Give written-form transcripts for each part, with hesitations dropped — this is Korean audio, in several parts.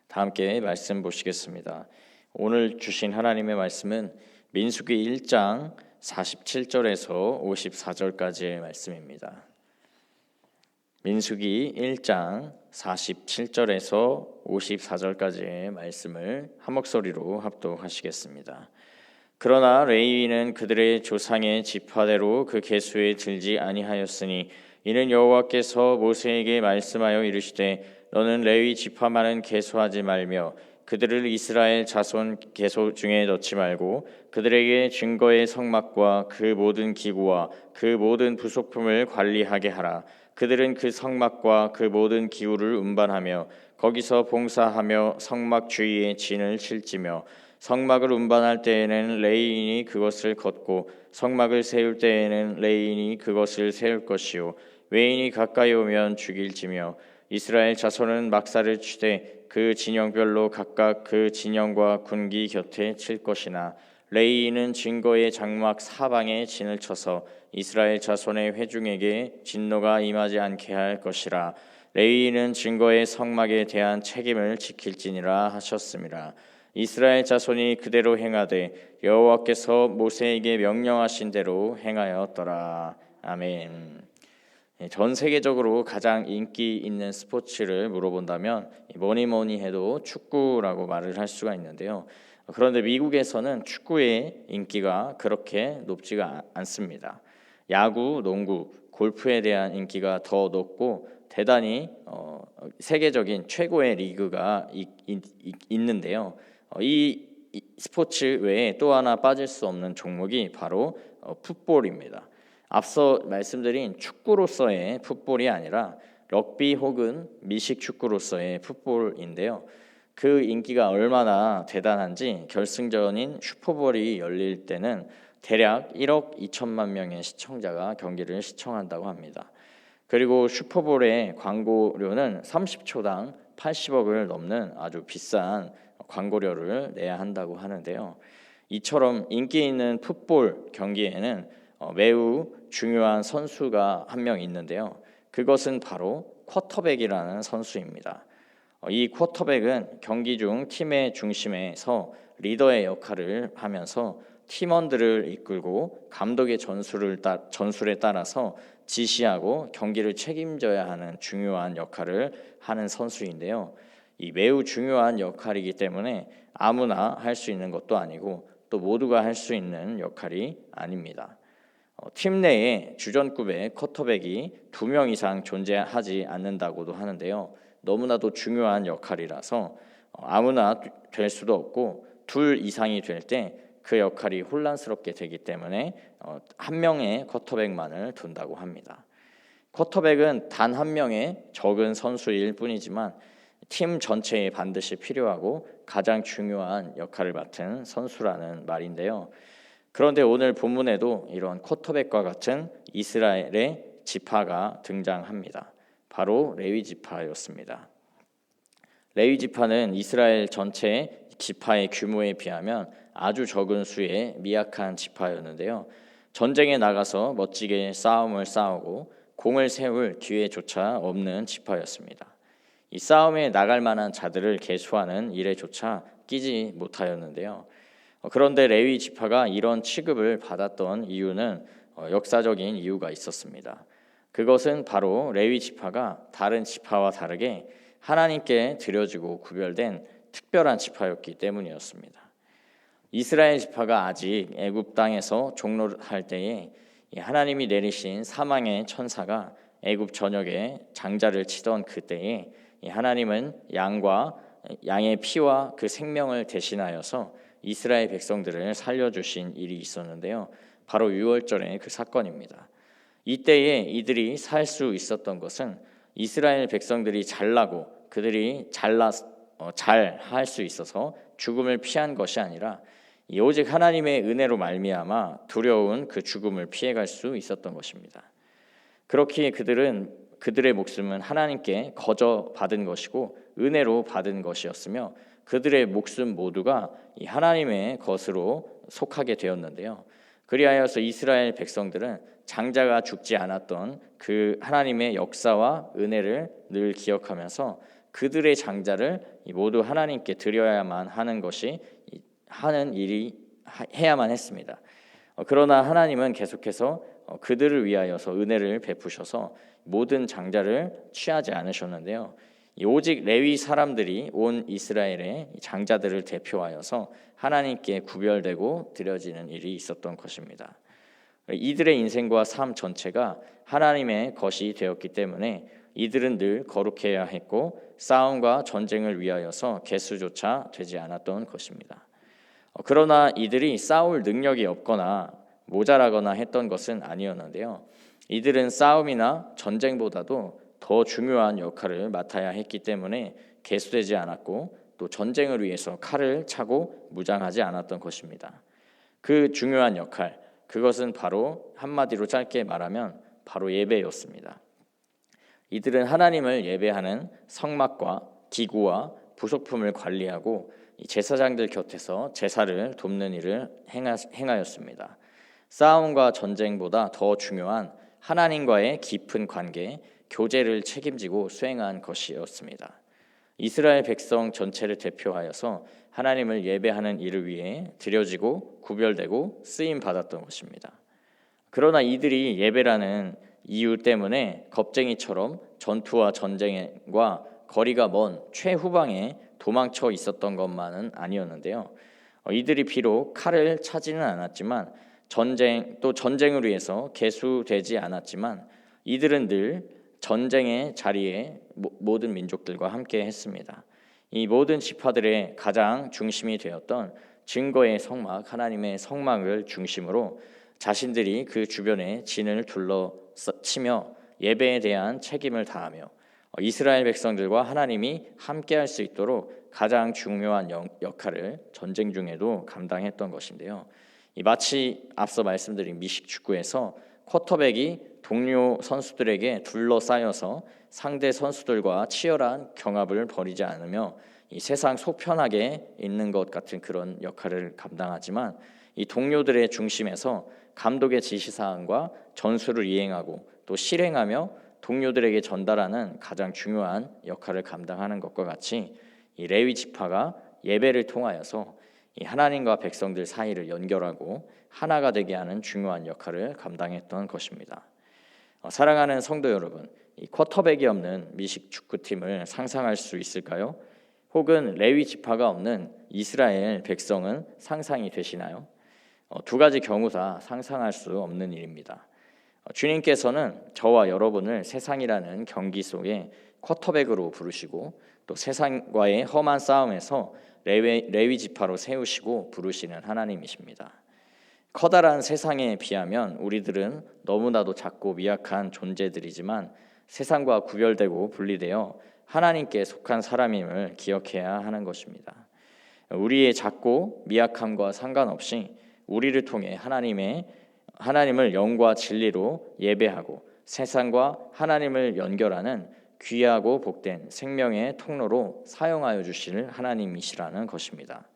다 함께 말씀 보시겠습니다. 오늘 주신 하나님의 말씀은 민수기 1장 47절에서 54절까지의 말씀입니다. 민수기 1장 47절에서 54절까지의 말씀을 한 목소리로 합독하시겠습니다. 그러나 레위인은 그들의 조상의 지파대로 그 계수에 들지 아니하였으니 이는 여호와께서 모세에게 말씀하여 이르시되 너는 레위 지파만은 계수하지 말며 그들을 이스라엘 자손 계수 중에 넣지 말고 그들에게 증거의 성막과 그 모든 기구와 그 모든 부속품을 관리하게 하라. 그들은 그 성막과 그 모든 기구를 운반하며 거기서 봉사하며 성막 주위에 진을 칠지며 성막을 운반할 때에는 레위인이 그것을 걷고 성막을 세울 때에는 레위인이 그것을 세울 것이요 외인이 가까이 오면 죽일지며 이스라엘 자손은 막사를 치되 그 진영별로 각각 그 진영과 군기 곁에 칠 것이나 레위인은 증거의 장막 사방에 진을 쳐서 이스라엘 자손의 회중에게 진노가 임하지 않게 할 것이라. 레위인은 증거의 성막에 대한 책임을 지킬지니라 하셨습니다. 이스라엘 자손이 그대로 행하되 여호와께서 모세에게 명령하신 대로 행하였더라. 아멘. 전 세계적으로 가장 인기 있는 스포츠를 물어본다면 뭐니 해도 축구라고 말을 할 수가 있는데요. 그런데 미국에서는 축구의 인기가 그렇게 높지가 않습니다. 야구, 농구, 골프에 대한 인기가 더 높고 대단히 세계적인 최고의 리그가 있는데요. 이 스포츠 외에 또 하나 빠질 수 없는 종목이 바로 풋볼입니다. 앞서 말씀드린 축구로서의 풋볼이 아니라 럭비 혹은 미식 축구로서의 풋볼인데요. 그 인기가 얼마나 대단한지 결승전인 슈퍼볼이 열릴 때는 대략 1억 2천만 명의 시청자가 경기를 시청한다고 합니다. 그리고 슈퍼볼의 광고료는 30초당 80억을 넘는 아주 비싼 광고료를 내야 한다고 하는데요. 이처럼 인기 있는 풋볼 경기에는 매우 중요한 선수가 한 명 있는데요. 그것은 바로 쿼터백이라는 선수입니다. 이 쿼터백은 경기 중 팀의 중심에 서 리더의 역할을 하면서 팀원들을 이끌고 감독의 전술에 따라서 지시하고 경기를 책임져야 하는 중요한 역할을 하는 선수인데요. 이 매우 중요한 역할이기 때문에 아무나 할 수 있는 것도 아니고 또 모두가 할 수 있는 역할이 아닙니다. 팀 내에 주전급의 쿼터백이 2명 이상 존재하지 않는다고도 하는데요. 너무나도 중요한 역할이라서 아무나 될 수도 없고 2 이상이 될 때 그 역할이 혼란스럽게 되기 때문에 한 명의 쿼터백만을 둔다고 합니다. 쿼터백은 단 한 명의 적은 선수일 뿐이지만 팀 전체에 반드시 필요하고 가장 중요한 역할을 맡은 선수라는 말인데요. 그런데 오늘 본문에도 이런 쿼터백과 같은 이스라엘의 지파가 등장합니다. 바로 레위 지파였습니다. 레위 지파는 이스라엘 전체 지파의 규모에 비하면 아주 적은 수의 미약한 지파였는데요. 전쟁에 나가서 멋지게 싸움을 싸우고 공을 세울 기회조차 없는 지파였습니다. 이 싸움에 나갈 만한 자들을 계수하는 일에조차 끼지 못하였는데요. 그런데 레위 지파가 이런 취급을 받았던 이유는 역사적인 이유가 있었습니다. 그것은 바로 레위 지파가 다른 지파와 다르게 하나님께 드려지고 구별된 특별한 지파였기 때문이었습니다. 이스라엘 지파가 아직 애굽 땅에서 종로할 때에 하나님이 내리신 사망의 천사가 애굽 전역에 장자를 치던 그때에 하나님은 양의 피와 그 생명을 대신하여서 이스라엘 백성들을 살려주신 일이 있었는데요. 바로 유월절의 그 사건입니다. 이때에 이들이 살 수 있었던 것은 이스라엘 백성들이 잘나고 그들이 잘 할 수 있어서 죽음을 피한 것이 아니라 오직 하나님의 은혜로 말미암아 두려운 그 죽음을 피해갈 수 있었던 것입니다. 그렇기에 그들의 목숨은 하나님께 거저 받은 것이고 은혜로 받은 것이었으며 그들의 목숨 모두가 이 하나님의 것으로 속하게 되었는데요. 그리하여서 이스라엘 백성들은 장자가 죽지 않았던 그 하나님의 역사와 은혜를 늘 기억하면서 그들의 장자를 모두 하나님께 드려야만 하는 것이 하는 일이 해야만 했습니다. 그러나 하나님은 계속해서 그들을 위하여서 은혜를 베푸셔서 모든 장자를 취하지 않으셨는데요. 오직 레위 사람들이 온 이스라엘의 장자들을 대표하여서 하나님께 구별되고 드려지는 일이 있었던 것입니다. 이들의 인생과 삶 전체가 하나님의 것이 되었기 때문에 이들은 늘 거룩해야 했고 싸움과 전쟁을 위하여서 개수조차 되지 않았던 것입니다. 그러나 이들이 싸울 능력이 없거나 모자라거나 했던 것은 아니었는데요. 이들은 싸움이나 전쟁보다도 더 중요한 역할을 맡아야 했기 때문에 개수되지 않았고 또 전쟁을 위해서 칼을 차고 무장하지 않았던 것입니다. 그 중요한 역할, 그것은 바로 한마디로 짧게 말하면 바로 예배였습니다. 이들은 하나님을 예배하는 성막과 기구와 부속품을 관리하고 제사장들 곁에서 제사를 돕는 일을 행하였습니다. 싸움과 전쟁보다 더 중요한 하나님과의 깊은 관계, 교제를 책임지고 수행한 것이었습니다. 이스라엘 백성 전체를 대표하여서 하나님을 예배하는 일을 위해 드려지고 구별되고 쓰임 받았던 것입니다. 그러나 이들이 예배라는 이유 때문에 겁쟁이처럼 전투와 전쟁과 거리가 먼 최후방에 도망쳐 있었던 것만은 아니었는데요. 이들이 비록 칼을 차지는 않았지만 전쟁을 위해서 개수되지 않았지만 이들은 늘 전쟁의 자리에 모든 민족들과 함께 했습니다. 이 모든 지파들의 가장 중심이 되었던 증거의 성막, 하나님의 성막을 중심으로 자신들이 그 주변에 진을 둘러치며 예배에 대한 책임을 다하며 이스라엘 백성들과 하나님이 함께할 수 있도록 가장 중요한 역할을 전쟁 중에도 감당했던 것인데요. 마치 앞서 말씀드린 미식 축구에서 쿼터백이 동료 선수들에게 둘러싸여서 상대 선수들과 치열한 경합을 벌이지 않으며 이 세상 속편하게 있는 것 같은 그런 역할을 감당하지만 이 동료들의 중심에서 감독의 지시사항과 전술을 이행하고 또 실행하며 동료들에게 전달하는 가장 중요한 역할을 감당하는 것과 같이 이 레위 지파가 예배를 통하여서 이 하나님과 백성들 사이를 연결하고 하나가 되게 하는 중요한 역할을 감당했던 것입니다. 사랑하는 성도 여러분, 이 쿼터백이 없는 미식 축구팀을 상상할 수 있을까요? 혹은 레위 지파가 없는 이스라엘 백성은 상상이 되시나요? 두 가지 경우 다 상상할 수 없는 일입니다. 주님께서는 저와 여러분을 세상이라는 경기 속에 쿼터백으로 부르시고 또 세상과의 험한 싸움에서 레위 지파로 세우시고 부르시는 하나님이십니다. 커다란 세상에 비하면 우리들은 너무나도 작고 미약한 존재들이지만 세상과 구별되고 분리되어 하나님께 속한 사람임을 기억해야 하는 것입니다. 우리의 작고 미약함과 상관없이 우리를 통해 하나님을 영과 진리로 예배하고 세상과 하나님을 연결하는 귀하고 복된 생명의 통로로 사용하여 주실 하나님이시라는 것입니다.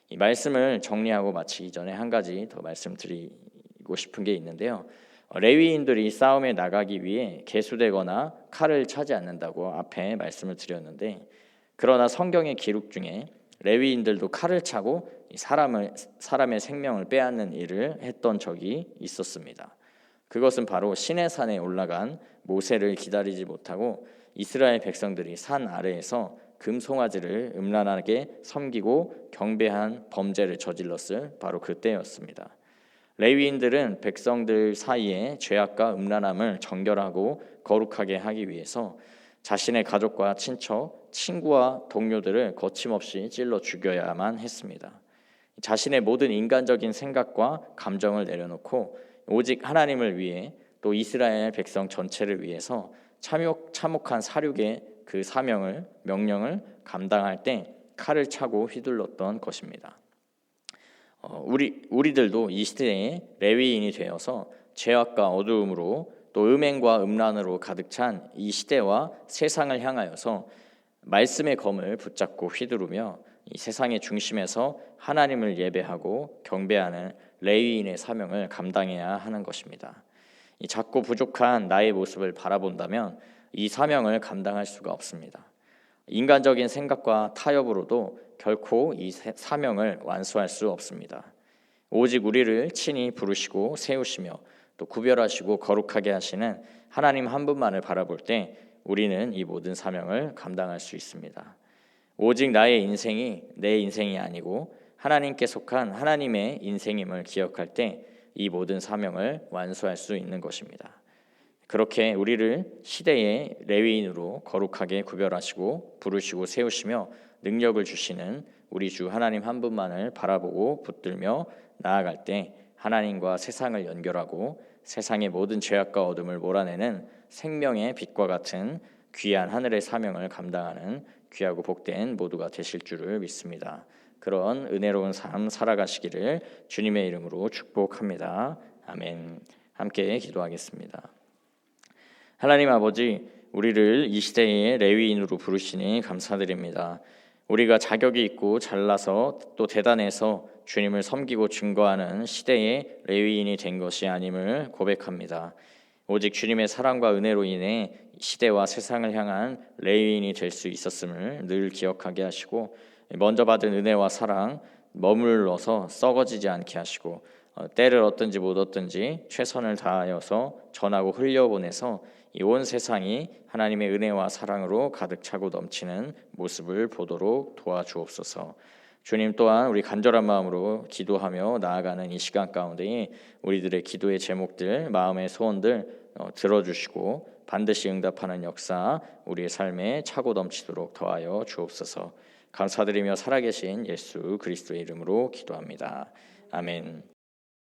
이 말씀을 정리하고 마치기 전에 한 가지 더 말씀드리고 싶은 게 있는데요. 레위인들이 싸움에 나가기 위해 개수되거나 칼을 차지 않는다고 앞에 말씀을 드렸는데, 그러나 성경의 기록 중에 레위인들도 칼을 차고 사람의 생명을 빼앗는 일을 했던 적이 있었습니다. 그것은 바로 시내산에 올라간 모세를 기다리지 못하고 이스라엘 백성들이 산 아래에서 금송아지를 음란하게 섬기고 경배한 범죄를 저질렀을 바로 그때였습니다. 레위인들은 백성들 사이에 죄악과 음란함을 정결하고 거룩하게 하기 위해서 자신의 가족과 친척, 친구와 동료들을 거침없이 찔러 죽여야만 했습니다. 자신의 모든 인간적인 생각과 감정을 내려놓고 오직 하나님을 위해 또 이스라엘 백성 전체를 위해서 참혹한 사륙의 그 명령을 감당할 때 칼을 차고 휘둘렀던 것입니다. 우리들도 이 시대에 레위인이 되어서 죄악과 어두움으로 또 음행과 음란으로 가득 찬 이 시대와 세상을 향하여서 말씀의 검을 붙잡고 휘두르며 이 세상의 중심에서 하나님을 예배하고 경배하는 레위인의 사명을 감당해야 하는 것입니다. 이 작고 부족한 나의 모습을 바라본다면 이 사명을 감당할 수가 없습니다. 인간적인 생각과 타협으로도 결코 이 사명을 완수할 수 없습니다. 오직 우리를 친히 부르시고 세우시며 또 구별하시고 거룩하게 하시는 하나님 한 분만을 바라볼 때 우리는 이 모든 사명을 감당할 수 있습니다. 오직 나의 인생이 내 인생이 아니고 하나님께 속한 하나님의 인생임을 기억할 때 이 모든 사명을 완수할 수 있는 것입니다. 그렇게 우리를 시대의 레위인으로 거룩하게 구별하시고 부르시고 세우시며 능력을 주시는 우리 주 하나님 한 분만을 바라보고 붙들며 나아갈 때 하나님과 세상을 연결하고 세상의 모든 죄악과 어둠을 몰아내는 생명의 빛과 같은 귀한 하늘의 사명을 감당하는 귀하고 복된 모두가 되실 줄을 믿습니다. 그런 은혜로운 삶 살아가시기를 주님의 이름으로 축복합니다. 아멘. 함께 기도하겠습니다. 하나님 아버지, 우리를 이 시대의 레위인으로 부르시니 감사드립니다. 우리가 자격이 있고 잘나서 또 대단해서 주님을 섬기고 증거하는 시대의 레위인이 된 것이 아님을 고백합니다. 오직 주님의 사랑과 은혜로 인해 시대와 세상을 향한 레위인이 될 수 있었음을 늘 기억하게 하시고 먼저 받은 은혜와 사랑 머물러서 썩어지지 않게 하시고 때를 얻든지 못 얻든지 최선을 다하여서 전하고 흘려보내서 이 온 세상이 하나님의 은혜와 사랑으로 가득 차고 넘치는 모습을 보도록 도와주옵소서. 주님 또한 우리 간절한 마음으로 기도하며 나아가는 이 시간 가운데 우리들의 기도의 제목들, 마음의 소원들 들어주시고 반드시 응답하는 역사 우리의 삶에 차고 넘치도록 더하여 주옵소서. 감사드리며 살아계신 예수 그리스도의 이름으로 기도합니다. 아멘.